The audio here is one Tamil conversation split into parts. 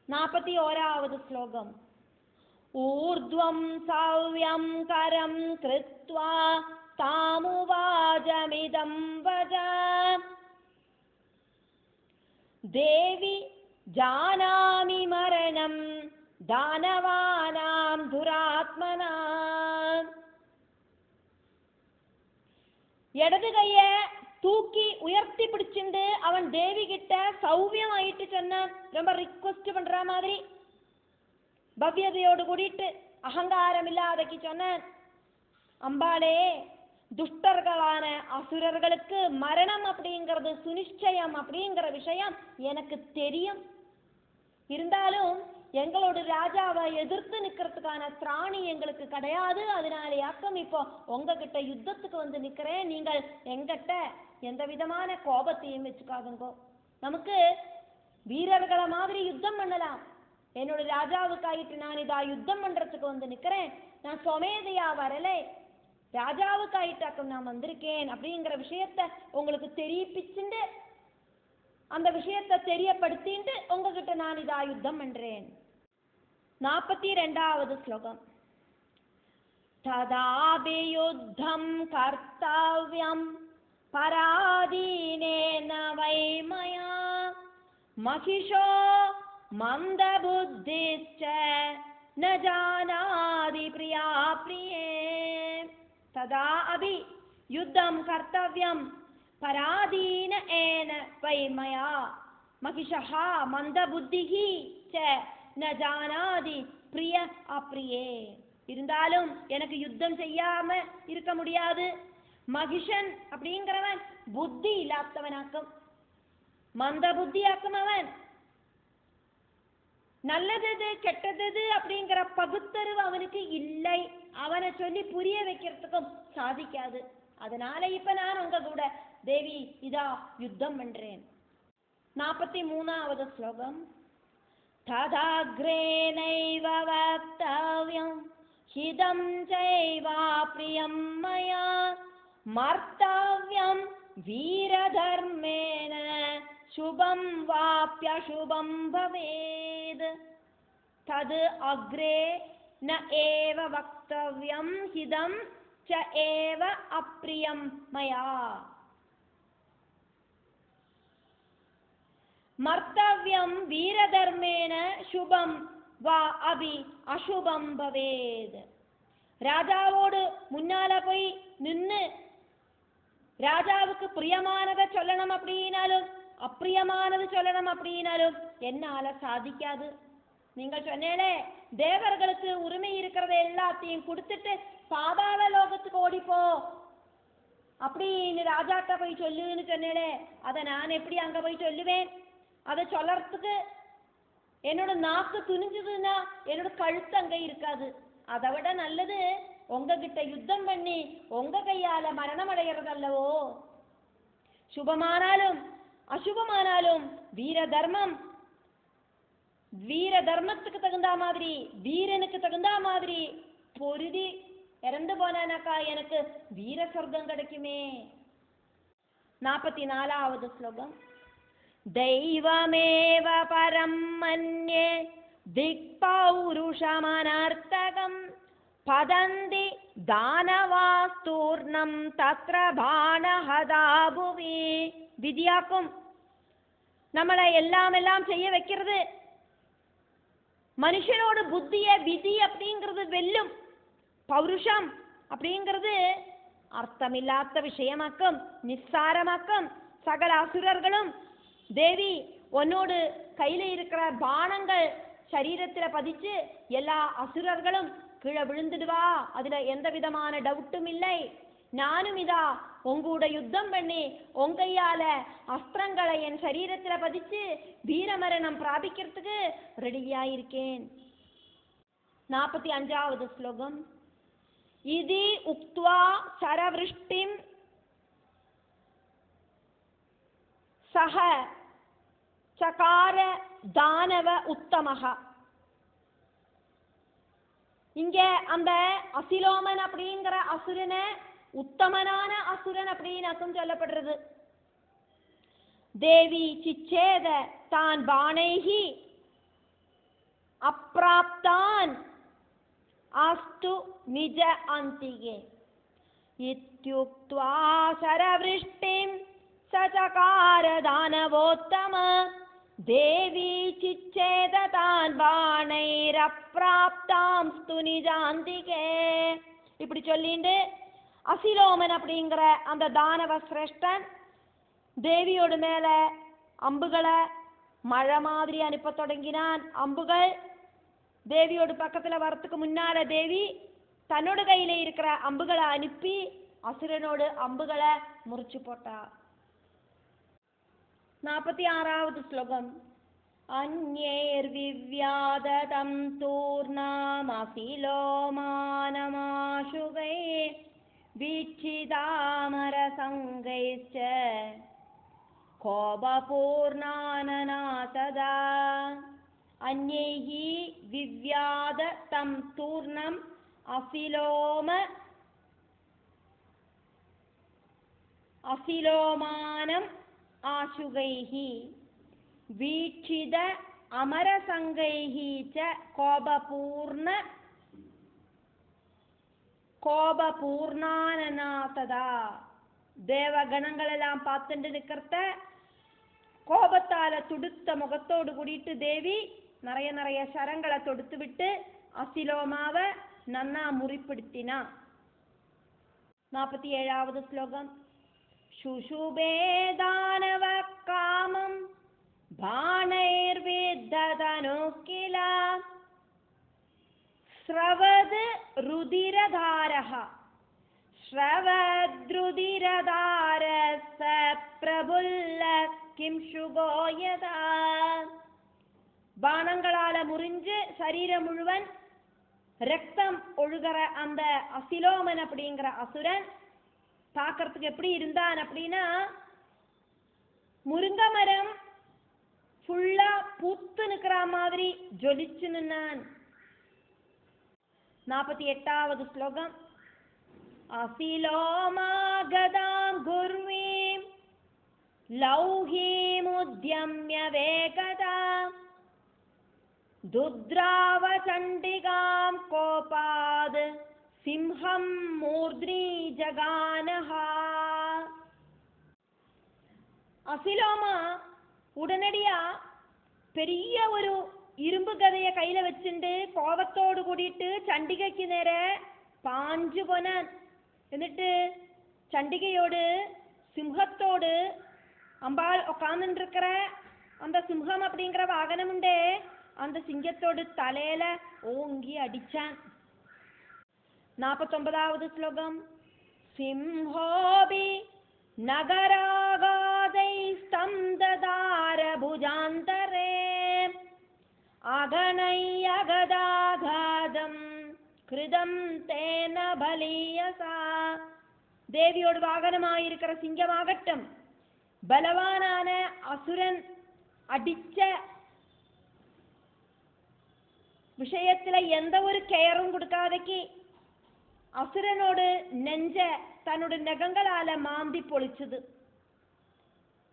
41வது ஸ்லோகம். ஊர்த்வம் சவ்யம் கரம் கிருத்வா தாமுவாஜமிதம் வஜ தேவி ஜானாமி மரணம் தானவானாம் துராத்மனாம். இடது கைய தூக்கி உயர்த்தி பிடிச்சிண்டு அவன் தேவி கிட்ட சௌவியம் ஆயிட்டு சொன்னான். ரொம்ப ரிக்வெஸ்ட் பண்ற மாதிரி பவ்யதையோடு கூடிட்டு அகங்காரம் இல்லாதக்கு சொன்னான், அம்பாளே, துஷ்டர்களான அசுரர்களுக்கு மரணம் அப்படிங்கிறது சுனிச்சயம் அப்படிங்கிற விஷயம் எனக்கு தெரியும். இருந்தாலும் எங்களோட ராஜாவை எதிர்த்து நிக்கிறதுக்கான திராணி எங்களுக்கு கிடையாது. அதனாலேயாக்கம் இப்போ உங்ககிட்ட யுத்தத்துக்கு வந்து நிக்கிறேன். நீங்கள் எங்கிட்ட எந்த விதமான கோபத்தையும் வச்சுக்காதுங்கோ. நமக்கு வீரர்களை மாதிரி யுத்தம் பண்ணலாம். என்னோட ராஜாவுக்காயிட்டு நான் இதா யுத்தம் பண்றதுக்கு வந்து நிக்கிறேன். நான் சொமேதையா வரலை, ராஜாவுக்காயிட்டாக்கம் நான் வந்திருக்கேன் அப்படிங்கிற விஷயத்த உங்களுக்கு தெரிவிச்சுண்டு அந்த விஷயத்தை தெரியப்படுத்திட்டு உங்ககிட்ட நான் இதா யுத்தம் பண்றேன். 42வது ஸ்லோகம். ததாபி யுத்தம் கர்த்தவ்யம் பராதீனேன வைமயா மகிஷோ மந்தபுத்திச்ச ந ஜானாதி பிரியா பிரியே. ததா அபி யுத்தம் கர்த்தவ்யம் பராதீன ஏன வைமயா மகிஷः மந்தபுத்திः ச ந ஜானாதி பிரிய அப்ரியே. இருந்தாலும் எனக்கு யுத்தம் செய்யாம இருக்க முடியாது. மகிஷன் அப்படிங்கிறவன் புத்தி இல்லாதவனாக்கும், மந்த புத்தியாக்கும். அவன் நல்லது கெட்டது அப்படிங்கிற பகுத்தறிவு அவனுக்கு இல்லை. அவனை சொல்லி புரிய வைக்கிறதுக்கும் சாதிக்காது. அதனால இப்ப நான் உங்க கூட தேவி இதா யுத்தம் பண்றேன். 43வது ஸ்லோகம். ததாக்ரேனைவ வக்தவ்யம் ஹிதம் சைவா பிரியம் மயா மர்த்தவ்யம் வீரதர்மேன சுபம் வாப்யசுபம் பவேத். தது அக்ரே ந ஏவ வக்தவ்யம் ஹிதம் ச ஏவ அப்ரியம் மயா. மர்த்தவ்யம் வீரதர்மேன சுபம் வா அபி அசுபம் பவேத். ராஜாவோடு முன்னால போய் நின்று ராஜாவுக்கு பிரியமானதை சொல்லணும் அப்படின்னாலும் அப்பிரியமானது சொல்லணும் அப்படின்னாலும் என்னால சாதிக்காது. நீங்க சொன்னேனே, தேவர்களுக்கு உரிமை இருக்கிறத எல்லாத்தையும் கொடுத்துட்டு பாதாள லோகத்துக்கு ஓடிப்போ அப்படின்னு ராஜாட்ட போய் சொல்லுன்னு சொன்னேனே, அதை நான் எப்படி அங்க போய் சொல்லுவேன்? அதை சொல்லறதுக்கு என்னோட நாக்கு துணிஞ்சதுன்னா என்னோட கழுத்து அங்க இருக்காது. அதை விட நல்லது உங்ககிட்ட யுத்தம் பண்ணி உங்க கையால மரணம் அடைகிறது அல்லவோ. சுபமானாலும் அசுபமானாலும் வீர தர்மத்துக்கு தகுந்த மாதிரி, வீரனுக்கு தகுந்த மாதிரி பொருதி இறந்து போனானாக்கா எனக்கு வீர சொர்க்கம் கிடைக்குமே. 44வது ஸ்லோகம். தெய்வமேவ பரம் மன்யே திக்பௌருஷமனர்த்தகம் பதந்தி தானவாஸ்தூர்ணம் தத்ர பானஹதா புவி. விதியாக்கும் நம்மளை எல்லாம் செய்ய வைக்கிறது. மனுஷனோட புத்திய விதி அப்படிங்கிறது வெல்லும். பௌருஷம் அப்படிங்கிறது அர்த்தமில்லாத விஷயமாக்கும், நிஸ்சாரமாக்கும். சகல அசுரர்களும் தேவி உன்னோடு கையில இருக்கிற பானங்கள் சரீரத்துல பதிச்சு எல்லா அசுரர்களும் கீழே விழுந்துடுவா. அதுல எந்த விதமான டவுட்டும் இல்லை. நானும் இதா உங்கூட யுத்தம் பண்ணி உங்கையால அஸ்திரங்களை என் சரீரத்துல பதிச்சு வீரமரணம் பிராபிக்கிறதுக்கு ரெடியாயிருக்கேன். 45வது ஸ்லோகம். இதி உக்த்வா சரவிருஷ்டிம் சஹ சகார தானவ உத்தமஹ. இங்க அந்த அசிலோமன் அப்படிங்கிற அசுரனை உத்தமனான அசுரன் அப்படின்னு சொல்லப்படுறது. தேவி சிச்சேத தான் பானைஹி प्राप्तान् अस्तु निज अन्तिके इत्युक्त्वा शरवृष्टिं सचकार दानवोत्तम देवी चिच्छेदतान् बाणैरप्राप्तांस्तु निजान्तिके. இப்படி சொல்லிட்டு அசிலோமன் அப்படிங்கிற அந்த தானவ சிரேஷ்டன் தேவியோட மேல அம்புகளை மழை மாதிரி அனுப்ப தொடங்கினான். அம்புகள் தேவியோட பக்கத்துல வரத்துக்கு முன்னால தேவி தன்னோட கையில இருக்கிற அம்புகளை அனுப்பி அசுரனோடு அம்புகளை முறிச்சு போட்டா. 46வது ஸ்லோகம். அந்யைர்விவ்யாததம் தூர்ணாமசிலோமானமாசுகை வீச்சிதாமரசங்கைச்ச கோபபூர்ணானனா ததா. அந்யைஹி விவ்யாததம் தூர்ணம் அசிலோமானம் ஆசுகைஹி வீட்சித அமரசங்கைஹி ச கோபபூர்ணானநாததா. தேவகணங்களெல்லாம் பார்த்துட்டு நிற்கிறத கோபத்தால துடுத்த முகத்தோடு கூடிட்டு தேவி நிறைய நிறைய சரங்களை தொடுத்து விட்டு அசிலோமாவை நன்னா முறிப்படுத்தினா. 47வது ஸ்லோகம். சுஷுபே தானவ காமம் பாணைர்வித்ததனு கில ஸ்ரவத் ருதிரதாரஹ ஸ்ரவத்ருதிரதாரஸ பிரபுல்ல கிம் சுகோயதா. பானங்களால முறிஞ்சு சரீரம் முழுவன் ரத்தம் ஒழுகிற அந்த அசிலோமன் அப்படிங்கிற அசுரன் பார்க்கறதுக்கு எப்படி இருந்தான் அப்படின்னா முருங்க மரம் ஃபுல்லா பூத்து நிக்கிற மாதிரி ஜொலிச்சு நின்னான். 48வது ஸ்லோகம். அசிலோமா கதாம் குர்வீம் லௌஹீமுத்யம்ய வேகதா துத்ராவ சண்டிகாம் கோபாத் சிம்ஹம் மூர்த்னி ஜகானஹா. அசிலோமா உடனடியா பெரிய ஒரு இரும்பு கதைய கையில வச்சுட்டு கோபத்தோடு கூடிட்டு சண்டிகைக்கு நேர பாஞ்சு போனான். എന്നിട്ട് சண்டிகையோடு சிம்ஹத்தோடு அம்பாள் உட்கார்ந்துட்டு இருக்கிற அந்த சிம்ஹம் அப்படிங்கிற வாகனம் உண்டே அந்த சிங்கத்தோடு தலையில ஓங்கி அடிச்சான். 49வது ஸ்லோகம். சிம்ஹோபி நகராகாதை ஸ்தம்ததார புஜாந்தரே அகனையகதாகாதம் கிருதம் தேன பலியசா. தேவியோடு வாகனமாயிருக்கிற சிங்கமாகட்டும் பலவானான அசுரன் அடிச்ச விஷயத்துல எந்த ஒரு கேரும் கொடுக்காதக்கு அசுரனோடு நெஞ்ச தன்னோட நகங்களால மாந்தி பொழிச்சது.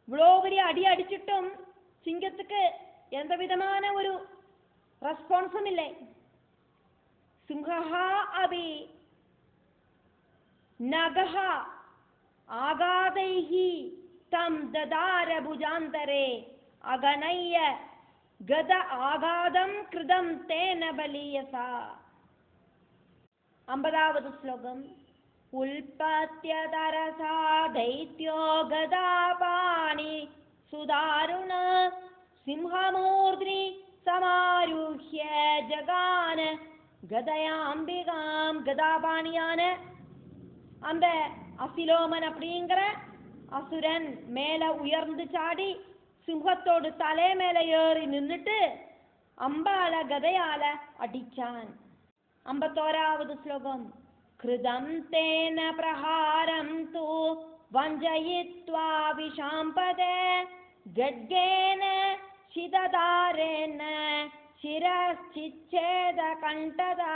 இவ்வளோ பெரிய அடி அடிச்சிட்டும் சிங்கத்துக்கு எந்த விதமான ஒரு ரெஸ்பான்ஸும் இல்லை. சிம்ஹா அபி நகஹா ஆகாதைஹி தம் ததார புஜாந்தரே அகனைய கத ஆகாதம் கிருதம் தேன பலியசா. 50வது ஸ்லோகம். உல்பத்யதரசா தைத்யோ கதாபாணி சுதாருண சிம்ஹமூர்த்னி சமாருஹ்ய ஜகான கதயாம்பிகாம். கதாபாணியான அந்த அசிலோமன் அப்படிங்கிற அசுரன் மேல உயர்ந்து சாடி சிங்கத்தோடு தலை மேல ஏறி நின்னுட்டு அம்பால கதையால அடிச்சான். 51வது ஸ்லோகம். கிருதம் தேன பிரஹாரம் தூ வஞ்சயித்வா விஷாம்பத கட்கேன சிததாரேன சிரச்சிச்சேத கண்டதா.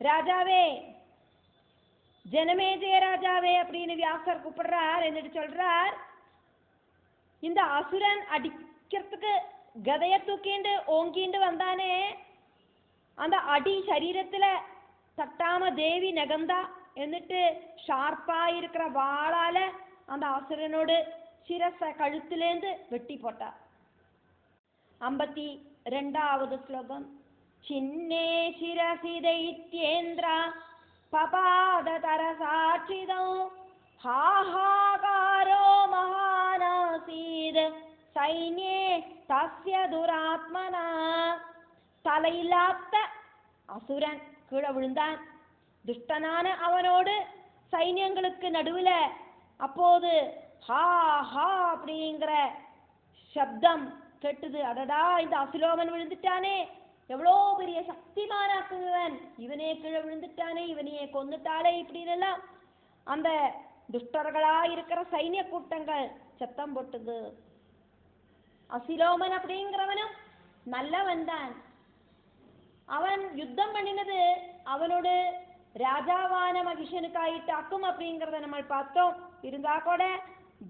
ராஜாவே, ஜனமேஜய ராஜாவே அப்படின்னு வியாசர் கூப்பிடுறார். എന്നിട്ട് சொல்றார், இந்த அசுரன் அடிக்கிறதுக்கு கதைய தூக்கிண்டு ஓங்கிண்டு வந்தானே, அந்த அடி சரீரத்துல தட்டாம தேவி நகந்தா. എന്നിട്ട് ஷார்ப்பாயிருக்கிற வாளால அந்த அசுரனோடு சிரச கழுத்திலேந்து வெட்டி போட்டா. 52வது ஸ்லோகம். சின்னே சிரசி दैत्येन्द्र பபாத தரசாட்சிதோ ஹாஹாகாரோ மகானாசீத் சைன்யே தஸ்ய துராத்மனா. தலையில்லாத அசுரன் கீழே விழுந்தான். துஷ்டனான அவனோடு சைன்யங்களுக்கு நடுவுல அப்போது ஹா ஹா அப்படிங்கிற சப்தம் கேட்டுது. அடடா, இந்த அசுலோமன் விழுந்துட்டானே, எவ்வளோ பெரிய சக்திமானாக்குவன், இவனே கீழே விழுந்துட்டானே, இவனையே கொந்துட்டாலே இப்படின்னு அந்த துஷ்டர்களா இருக்கிற சைன்ய கூட்டங்கள் சத்தம் போட்டுது. அசிலோமன் அப்படிங்கிறவனும் நல்லவன் தான். அவன் யுத்தம் பண்ணினது அவனோடு ராஜாவான மகிஷனுக்காயிட்டாக்கும் அப்படிங்கிறத நம்ம பார்த்தோம். இருந்தா கூட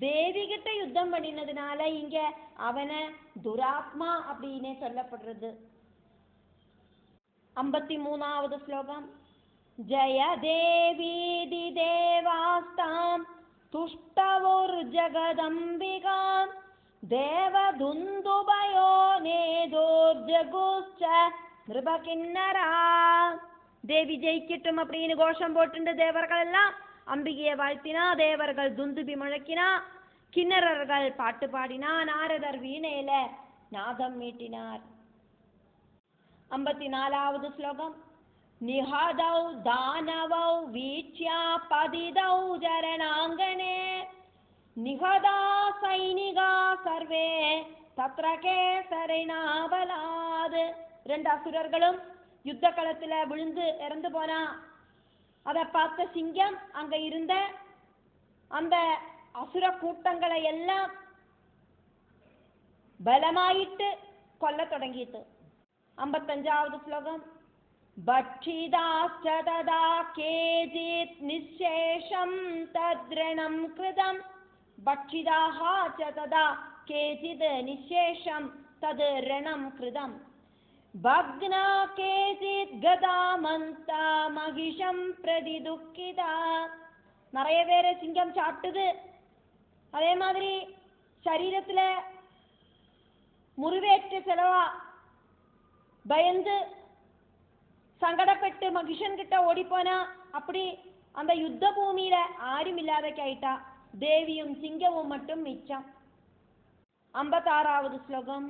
தேவி கிட்ட யுத்தம் பண்ணினதுனால இங்க அவனை துராத்மா அப்படின்னு சொல்லப்படுறது. 53வது ஸ்லோகம். ஜய தேவீதி தேவாஸ்தாம் துஷ்டவோர் ஜகதம்பிகாம் தேவதுந்துபயோ நேதோர்ஜகுச்ச நிருபகின்னரா. தேவி ஜெயிக்கட்டும் அப்படின்னு கோஷம் போட்டு தேவர்கள் எல்லாம் அம்பிகையை வாழ்த்தினா, தேவர்கள் துந்துபி முழக்கினா, கிண்ணறர்கள் பாட்டு பாடினா, நாரதர் வீணையில நாதம் மீட்டினார். 54வது ஸ்லோகம். நிஹதௌ தானவௌ வீட்யா பதிதௌ ஜரணாங்கனே நிஹதா சைனிகா சர்வே தத்ர கேசரிணாபலாத். 2 அசுரர்களும் யுத்த களத்துல விழுந்து இறந்து போனா. அதை பார்த்த சிங்கம் அங்க இருந்த அந்த அசுர கூட்டங்களை எல்லாம் பலமாயிட்டு கொல்ல தொடங்கிட்டு. 55வது ஸ்லோகம். பட்சிதாச்ச ததா கேஜித் நிசேஷம் தத்ரணம் கிருதம் பட்சிதாஹ ச ததா கேஜித் நிசேஷம் தத் ரணம் கிருதம் பக்னா கேஜித் கதாமந்தா மகிஷம் பிரதி துக்கிதா. நிறைய பேரை சிங்கம் சாப்பிட்டுது. அதே மாதிரி சரீரத்துல முறிவேற்ற செலவா பயந்து சங்கடப்பட்டு மகிஷன் கிட்ட ஓடிப்போனா. அப்படி அந்த யுத்த பூமியில ஆரும் இல்லாதக்காயிட்டா. தேவியும் சிங்கமும் மட்டும் மிச்சம். 56வது ஸ்லோகம்.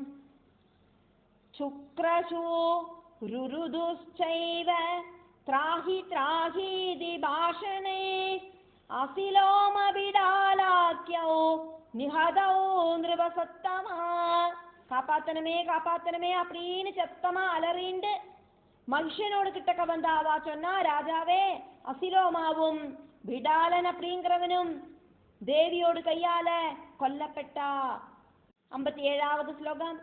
சுக்ரசூ ருருதுச்சைவ த்ராஹி த்ராஹீதி பாஷணே அசிலோமபிடாலாக்யோ நிஹதௌ நிருபசத்தமா. காப்பாத்தனமே காப்பாத்தனமே அப்படின்னு சத்தமா அலறிண்டு மகிஷனோடு கிட்டக்க வந்தாவா சொன்னா, ராஜாவே அசிலோமாவும் விடாலன் அப்படிங்கிறவனும் தேவியோடு கையால கொல்லப்பட்டா. 57வது ஸ்லோகம்.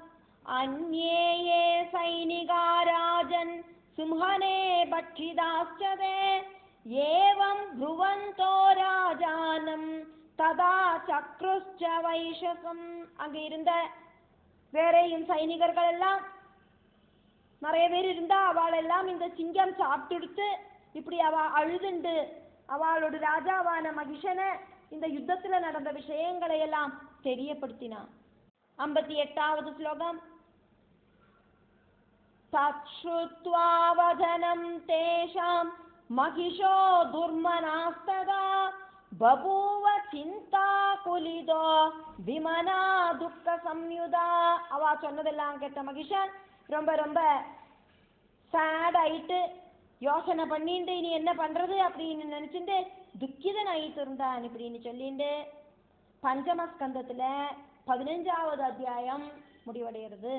அந்நேயே சைனிகா ராஜன் சிம்ஹனே பட்சிதாஸ்சதே ஏவம் ப்ருவந்தோ ராஜானம் ததா சக்ருஷ்ச வைஷசம். அங்க இருந்த வேறையும் சைனிகர்கள் எல்லாம் நிறைய பேர் இருந்தா அவளெல்லாம் இந்த சிங்கம் சாப்பிட்டுடுத்து இப்படி அவ அழுதுண்டு அவளோட ராஜாவான மகிஷனை இந்த யுத்தத்துல நடந்த விஷயங்களை எல்லாம் தெரியப்படுத்தினான். 58வது ஸ்லோகம். தச்ருத்வா வதனம் தேஷாம் மகிஷோ துர்மனாஸ்ததா பபூவ சிந்தா குலிதோ விமனா துக்க சம்யுதா. அவ சொன்னதெல்லாம் கேட்ட மகிஷன் ரொம்ப ரொம்ப சேட் ஆயிட்டு யோசனை பண்ணிட்டு இனி என்ன பண்றது அப்படின்னு நினைச்சுட்டு துக்கிதன் ஆயிட்டு இருந்தான் இப்படின்னு சொல்லிட்டு பஞ்சமஸ்கந்தத்துல 15வது அத்தியாயம் முடிவடைகிறது.